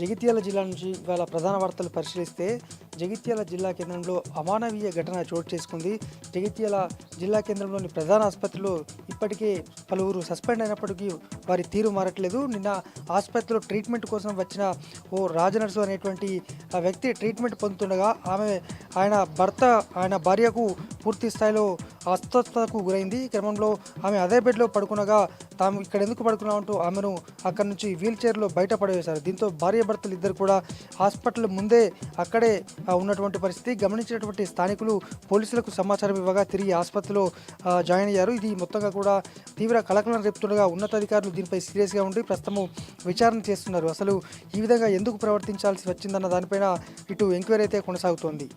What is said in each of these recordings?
జగిత్యాల జిల్లా నుంచి ఇవాళ ప్రధాన వార్తలు పరిశీలిస్తే జగిత్యాల జిల్లా కేంద్రంలో అమానవీయ ఘటన చోటు చేసుకుంది. జగిత్యాల జిల్లా కేంద్రంలోని ప్రధాన ఆసుపత్రిలో ఇప్పటికే పలువురు సస్పెండ్ అయినప్పటికీ వారి తీరు మారట్లేదు. నిన్న ఆసుపత్రిలో ట్రీట్మెంట్ కోసం వచ్చిన ఓ రాజనర్సు అనేటువంటి ఆ వ్యక్తి ట్రీట్మెంట్ పొందుతుండగా ఆయన భార్యకు పూర్తి స్థాయిలో అస్వస్థతకు గురైంది. ఈ క్రమంలో ఆమె అదే బెడ్లో పడుకునగా తాము ఇక్కడ ఎందుకు పడుకున్నామంటూ ఆమెను అక్కడి నుంచి వీల్ చైర్లో బయట పడవేశారు. దీంతో భార్య భర్తలు ఇద్దరు కూడా హాస్పిటల్ ముందే అక్కడే ఉన్నటువంటి పరిస్థితి గమనించినటువంటి స్థానికులు పోలీసులకు సమాచారం ఇవ్వగా తిరిగి ఆసుపత్రిలో జాయిన్ అయ్యారు. ఇది మొత్తంగా కూడా తీవ్ర కలకలం రేపుతుండగా ఉన్నతాధికారులు దీనిపై సీరియస్గా ఉండి ప్రస్తుతం విచారణ చేస్తున్నారు. అసలు ఈ విధంగా ఎందుకు ప్రవర్తించాల్సి వచ్చిందన్న దానిపైన ఇటు ఎంక్వైరీ అయితే కొనసాగుతోంది.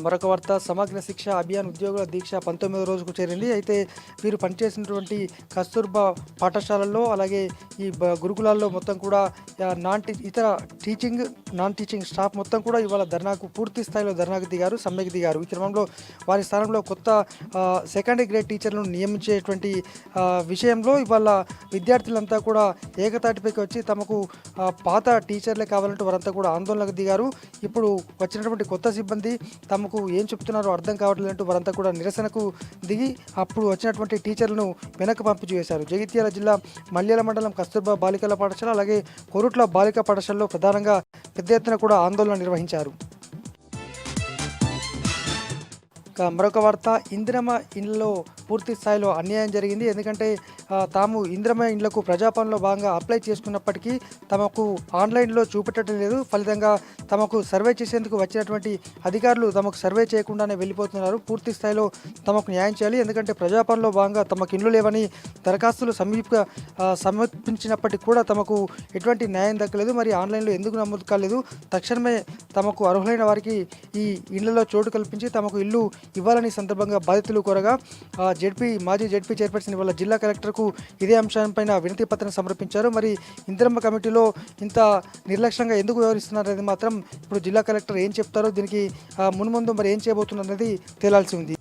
మరొక వార్త, సమగ్ర శిక్ష అభియాన్ ఉద్యోగుల దీక్ష 19వ రోజుకు చేరింది. అయితే వీరు పనిచేసినటువంటి కస్తూర్బా పాఠశాలల్లో అలాగే ఈ గురుకులాల్లో మొత్తం కూడా ఇతర టీచింగ్ నాన్ టీచింగ్ స్టాఫ్ మొత్తం కూడా ఇవాళ పూర్తి స్థాయిలో ధర్నాకు దిగారు, సమ్మెకు దిగారు. ఈ క్రమంలో వారి స్థానంలో కొత్త సెకండరీ గ్రేడ్ టీచర్లను నియమించేటువంటి విషయంలో ఇవాళ విద్యార్థులంతా కూడా ఏకతాటిపైకి వచ్చి తమకు పాత టీచర్లే కావాలంటూ వారంతా కూడా ఆందోళనకు దిగారు. ఇప్పుడు వచ్చినటువంటి కొత్త సిబ్బంది తమకు ఏం చెప్తున్నారో అర్థం కావట్లేదంటూ వారంతా కూడా నిరసనకు దిగి అప్పుడు వచ్చినటువంటి టీచర్లను వెనక్కి పంపించి వేశారు. జగిత్యాల జిల్లా మల్యాల మండలం కస్తూర్బా బాలికల పాఠశాల అలాగే కొరుట్ల బాలికా పాఠశాలలో ప్రధానంగా పెద్ద ఎత్తున కూడా ఆందోళన నిర్వహించారు. మరొక వార్త, ఇందిరమ్మ ఇండ్లలో పూర్తి స్థాయిలో అన్యాయం జరిగింది. ఎందుకంటే తాము ఇందిరమ్మ ఇండ్లకు ప్రజాపాలనలో భాగంగా అప్లై చేసుకున్నప్పటికీ తమకు ఆన్లైన్లో చూపెట్టడం లేదు. ఫలితంగా తమకు సర్వే చేసేందుకు వచ్చినటువంటి అధికారులు తమకు సర్వే చేయకుండానే వెళ్ళిపోతున్నారు. పూర్తి స్థాయిలో తమకు న్యాయం చేయాలి. ఎందుకంటే ప్రజాపాలనలో భాగంగా తమకు ఇండ్లు లేవని దరఖాస్తులు సమర్పించినప్పటికీ కూడా తమకు ఎటువంటి న్యాయం దక్కలేదు. మరి ఆన్లైన్లో ఎందుకు నమోదు కాలేదు? తక్షణమే తమకు అర్హులైన వారికి ఈ ఇళ్లలో చోటు కల్పించి తమకు ఇల్లు ఇవ్వాలని సందర్భంగా బాధితులు కోరగా మాజీ జెడ్పీ చైర్పర్సన్ ఇవాళ జిల్లా కలెక్టర్కు ఇదే అంశంపైన వినతి పత్రం సమర్పించారు. మరి ఇందిరమ్మ కమిటీలో ఇంత నిర్లక్ష్యంగా ఎందుకు వ్యవహరిస్తున్నారనేది మాత్రం ఇప్పుడు జిల్లా కలెక్టర్ ఏం చెప్తారో, దీనికి మున్ముందు మరి ఏం చేయబోతున్నది తేలాల్సి ఉంది.